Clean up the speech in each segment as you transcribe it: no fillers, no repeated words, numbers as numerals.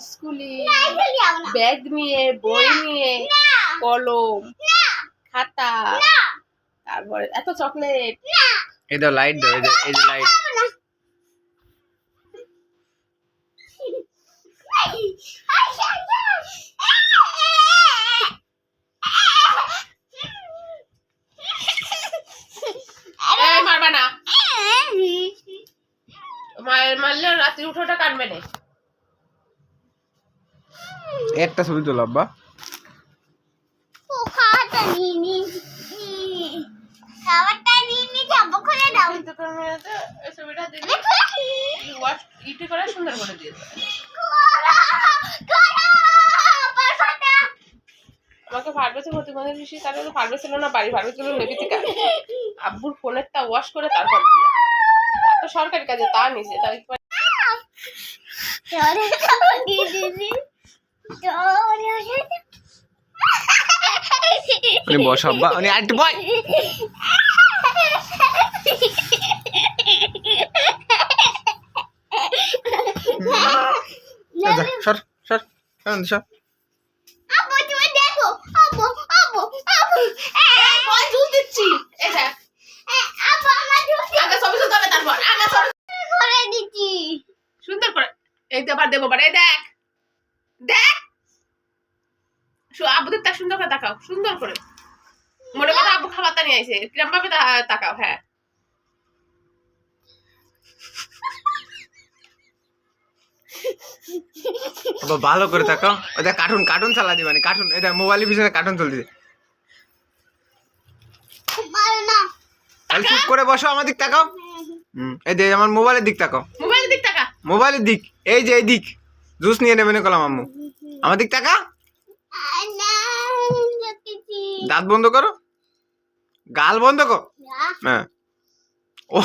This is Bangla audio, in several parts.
স্কুলে ব্যাগ নিয়ে, বই নিয়ে, কলম, খাতা, তারপরে এত চকলেট। এই দাও লাইট দাও, এই যে লাইট। মারবা না, মারলে রাত্রি উঠোটা কাটবে না। একটা ছবি তোলো আব্বা। ছবিটা দিলে ইটি করে সুন্দর করে দিয়ে আমাকে ফার্মেসি ভর্তি করে দিয়েছি, তাহলে ফার্মেসি ছিল না, বাড়ি ফার্মেসি ছিল নেবিতিকা। আব্বুর ফোনেরটা ওয়াশ করে তারপর দিয়া, তো সরকারি কাজে তা নিছে তাই বস আব্বা, আরেকটু বয়। সর সর সর। সুন্দর করে এই তো আবার দেবো, এই দেখ দেখ, আব্বুদের তাক সুন্দর করে তাকাও, সুন্দর করে মনে করো আব্বু খাবারটা নিয়ে আইছে, কিরম ভাবে তাকাও। হ্যাঁ ভালো করে তাকাও। ওটা কার্টুন কার্টুন চালা দিবানি, কার্টুন। এটা মোবাইলের পিছনে কার্টুন চলছে। চুপ করে বসো, আমার দিক তাকাও। এই যে আমার মোবাইলের দিক তাকাও, মোবাইলের দিক তাকা, মোবাইলের দিক, এই যে এই দিক। জুস নিয়ে নেবে না কলাম আম্মু, আমার দিক তাকা। দাঁত বন্ধ করো, গাল বন্ধ কর। হ্যাঁ ও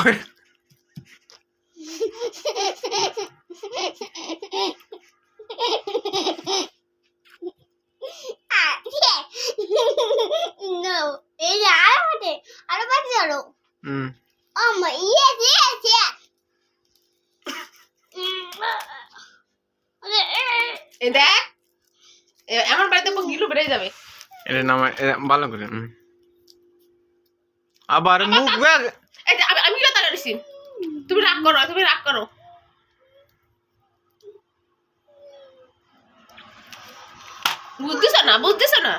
দেখ এমন বাড়িতে গিলু বেড়ে যাবে। এটা নাম ভালো করে। আবার মুখ আমি কথা করেছি, তুমি রাগ করো, তুমি রাগ করো। বুঝতেছ না, বুঝতেছ না।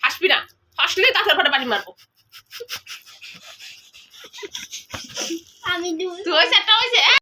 হাসবি না, হাসলে তাদের ঘরে বাড়ি মারবো। তুই একটা হয়েছে।